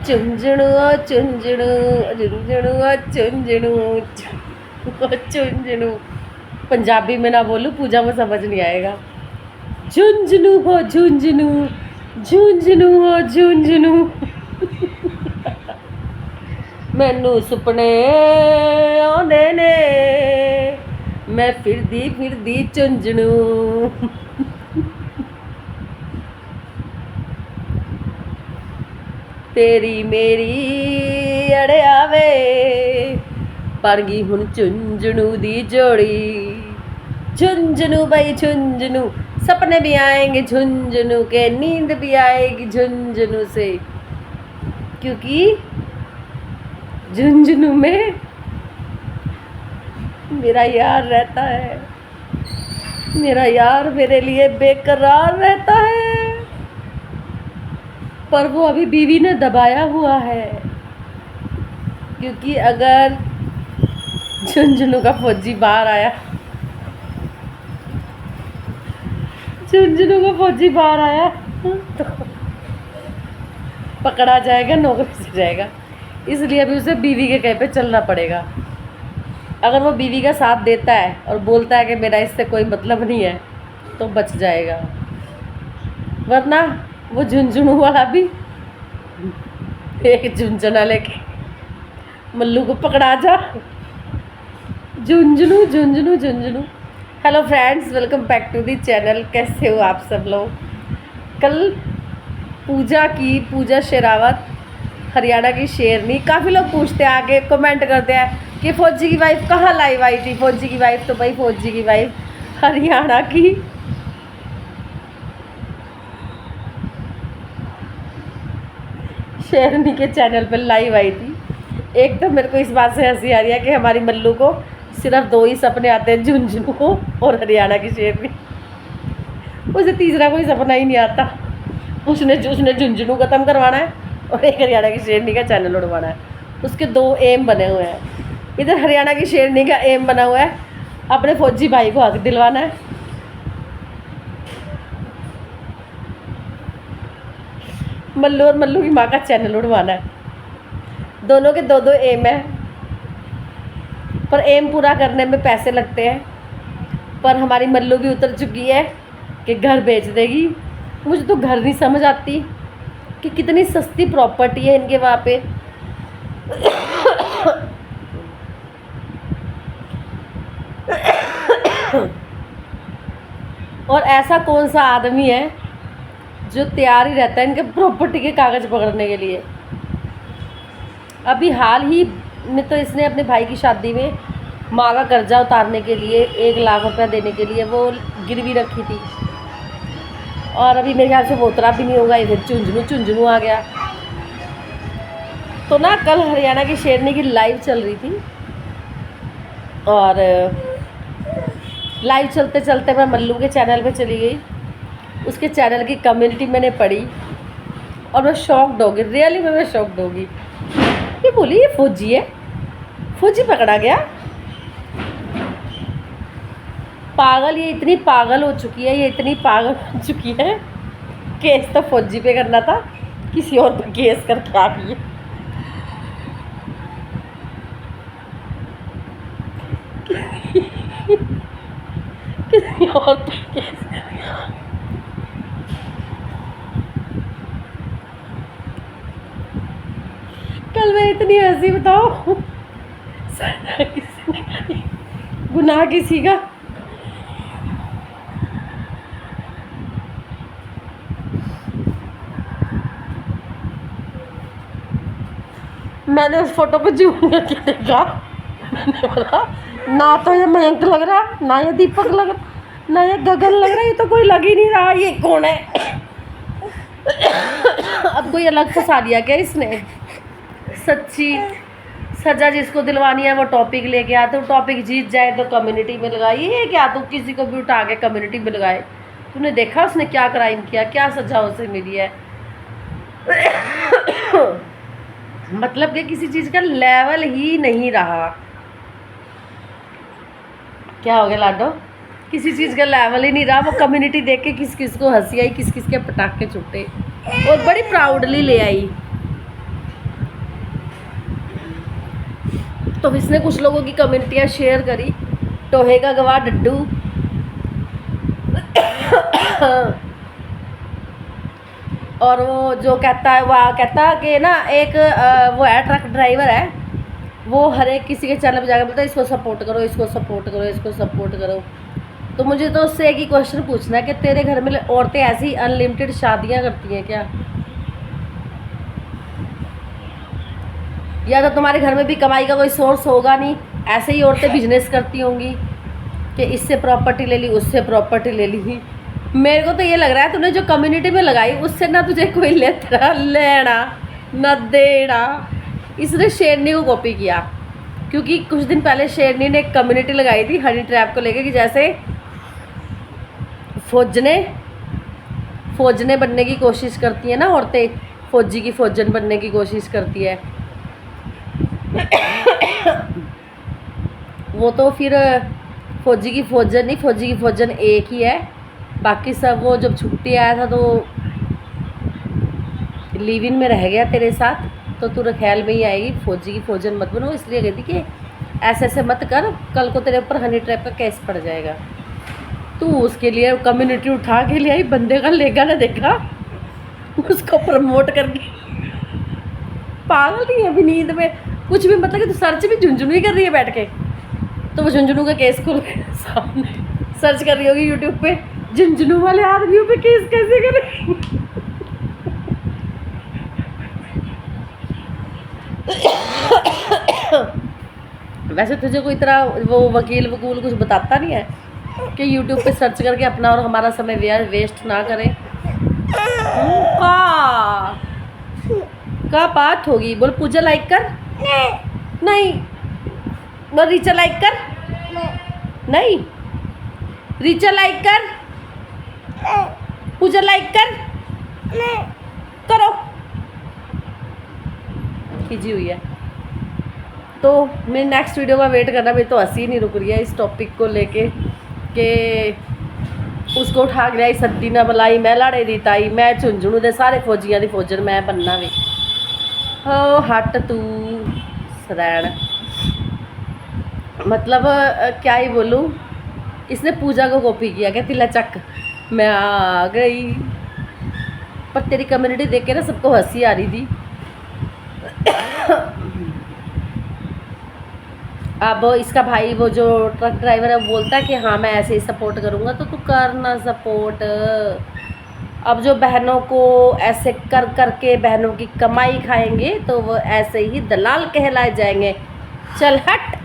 झुंझुनू झुंझुनू झुंझुनू झुंझुनू झुंझुनू। पंजाबी में ना बोलूँ, पूजा में समझ नहीं आएगा। झुंझुनू हो झुंझुनू, झुंझुनू हो झुंझुनू। मैनू सुपने आउंदे ने, मैं फिरदी फिरदी झुंझुनू। तेरी मेरी अड़ियावे बन गई हुण झुंझुनू दी जोड़ी। झुंझुनू भाई झुंझुनू, सपने भी आएंगे झुंझुनू के, नींद भी आएगी झुंझुनू से, क्योंकि झुंझुनू में मेरा यार रहता है। मेरा यार मेरे लिए बेकरार रहता है, पर वो अभी बीवी ने दबाया हुआ है, क्योंकि अगर झुंझुनू का फौजी बाहर आया, झुंझुनू का फौजी बाहर आया तो पकड़ा जाएगा, नौकरी से जाएगा। इसलिए अभी उसे बीवी के कहे पे चलना पड़ेगा। अगर वो बीवी का साथ देता है और बोलता है कि मेरा इससे कोई मतलब नहीं है, तो बच जाएगा, वरना वो झुंझुनू वाला भी एक झुंझुना लेके मल्लू को पकड़ा जा। Jhunjhunu Jhunjhunu Jhunjhunu. Hello friends, welcome back to the channel. कैसे हो आप सब लोग? कल पूजा शेरावत हरियाणा की शेरनी। काफ़ी लोग पूछते हैं, आगे कमेंट करते हैं कि फौजी की वाइफ कहाँ लाइव आई थी। फौजी की वाइफ तो भाई फौजी की वाइफ हरियाणा की शेरनी के चैनल पर लाइव आई थी। एक तो मेरे को इस बात से हंसी आ रही है कि हमारी मल्लू को सिर्फ 2 ही सपने आते हैं, झुंझुनू को और हरियाणा की शेरनी। उसे तीसरा कोई सपना ही नहीं आता। उसने झुंझुनू ख़त्म करवाना है और एक हरियाणा की शेरनी का चैनल उड़वाना है। उसके 2 एम बने हुए हैं। इधर हरियाणा की शेरनी का एम बना हुआ है अपने फौजी भाई को हक दिलवाना है, मल्लू और मल्लू की माँ का चैनल उड़वाना है। दोनों के 2 एम है, पर एम पूरा करने में पैसे लगते हैं। पर हमारी मल्लू भी उतर चुकी है कि घर बेच देगी। मुझे तो घर नहीं समझ आती कि कितनी सस्ती प्रॉपर्टी है इनके वहाँ पे। और ऐसा कौन सा आदमी है जो तैयार ही रहता है इनके प्रॉपर्टी के कागज़ पकड़ने के लिए। अभी हाल ही में तो इसने अपने भाई की शादी में माँ का कर्जा उतारने के लिए 1 लाख रुपया देने के लिए वो गिरवी रखी थी, और अभी मेरे ख्याल से वो उतरा भी नहीं होगा। इधर झुंझुनू आ गया। तो ना कल हरियाणा की शेरनी की लाइव चल रही थी, और लाइव चलते चलते मैं मल्लू के चैनल पे चली गई। उसके चैनल की कम्युनिटी मैंने पढ़ी और मैं शॉक्ड हो गई। रियली में मैं शॉक्ड हो गई। ये बोली ये फौजी है, फौजी पकड़ा गया। पागल, ये इतनी पागल हो चुकी है, ये इतनी पागल हो चुकी है। केस तो फौजी पे करना था, किसी और पे केस करके आ गई है। किसी और पे केस करके कल मैं इतनी हंसी, बताओ गुनाह किसी का। मैंने उस फोटो को जूम करके देखा, मैंने बोला ना तो ये मयंक लग रहा, ना ये दीपक लग रहा, ना ये गगन लग रहा, ये तो कोई लग ही नहीं रहा। ये कौन है? अब कोई अलग फंसा दिया क्या इसने? सच्ची सजा जिसको दिलवानी है वो टॉपिक लेके आते। तो टॉपिक जीत जाए तो कम्युनिटी में लगाए। ये क्या तू किसी को भी उठा के कम्युनिटी में लगाए? तूने देखा उसने क्या क्राइम किया, क्या सजा उसे मिली है? मतलब कि किसी चीज़ का लेवल ही नहीं रहा। क्या हो गया लाडो? किसी चीज़ का लेवल ही नहीं रहा। वो कम्युनिटी देख के किस किस को हंसी आई, किस किस के पटाखे छूटे, और बड़ी प्राउडली ले आई। तो इसने कुछ लोगों की कम्युनिटियाँ शेयर करी। टोहे का गवाह डड्डू और वो जो कहता है वह कहता कि ना एक वो है ट्रक ड्राइवर है, वो हर एक किसी के चैनल पे जाकर बोलता है इसको सपोर्ट करो, इसको सपोर्ट करो, इसको सपोर्ट करो। तो मुझे तो उससे एक ही क्वेश्चन पूछना है कि तेरे घर में औरतें ऐसी अनलिमिटेड शादियां करती हैं क्या? या तो तुम्हारे घर में भी कमाई का कोई सोर्स होगा नहीं, ऐसे ही औरतें बिजनेस करती होंगी कि इससे प्रॉपर्टी ले ली, उससे प्रॉपर्टी ले ली। मेरे को तो ये लग रहा है तूने जो कम्युनिटी में लगाई उससे ना तुझे कोई लेना न देना। इसने शेरनी को कॉपी किया, क्योंकि कुछ दिन पहले शेरनी ने एक कम्युनिटी लगाई थी हनी ट्रैप को लेकर कि जैसे फौजने बनने की कोशिश करती है ना औरतें, फौजी की फौजन बनने की कोशिश करती है। वो तो फिर फौजी की फौजन नहीं, फौजी की फौजन एक ही है। बाकी सब वो जब छुट्टी आया था तो लिव इन में रह गया तेरे साथ, तो तू रखेल में ही आएगी। फौजी की फौजन मत बनो, इसलिए कहती कि ऐसे ऐसे मत कर, कल को तेरे ऊपर हनी ट्रैप का केस पड़ जाएगा। तू उसके लिए कम्युनिटी उठा के ले आई, बंदे का लेगा ना देखा, उसको प्रमोट करके। पागल नहीं है अभी नींद में कुछ भी, मतलब कि तू सर्च भी झुंझुनू ही कर रही है बैठ के। तो वो झुंझुनू का केस खुल सामने सर्च कर रही होगी यूट्यूब पे, झुंझुनू वाले आदमियों पे केस कैसे करें। वैसे तुझे कोई तरह वो वकील वकूल कुछ बताता नहीं है कि यूट्यूब पे सर्च करके अपना और हमारा समय वेस्ट ना करें? का बात होगी? बोल पूजा लाइक कर। नहीं बोल रीचा लाइक कर। नहीं रीचा लाइक कर, पूजा लाइक कर। करो, खींची हुई है। तो मेरे नेक्स्ट वीडियो का वेट करना, मेरी तो हंसी नहीं रुक रही है इस टॉपिक को लेके कि उसको उठा के आई सद्दी ना बलाई, मैं लाड़े दी ताई, मैं झुंझुनू दे सारे फौजियां दी फौजन मैं बनना भी। हो हट तू सदैन, मतलब क्या ही बोलूँ। इसने पूजा को कॉपी किया क्या? तिला चक मैं आ गई। पर तेरी कम्युनिटी देख के ना सबको हंसी आ रही थी। अब इसका भाई वो जो ट्रक ड्राइवर है वो बोलता है कि हाँ मैं ऐसे ही सपोर्ट करूँगा, तो तू करना सपोर्ट। अब जो बहनों को ऐसे कर करके बहनों की कमाई खाएंगे तो वो ऐसे ही दलाल कहलाए जाएंगे। चल हट।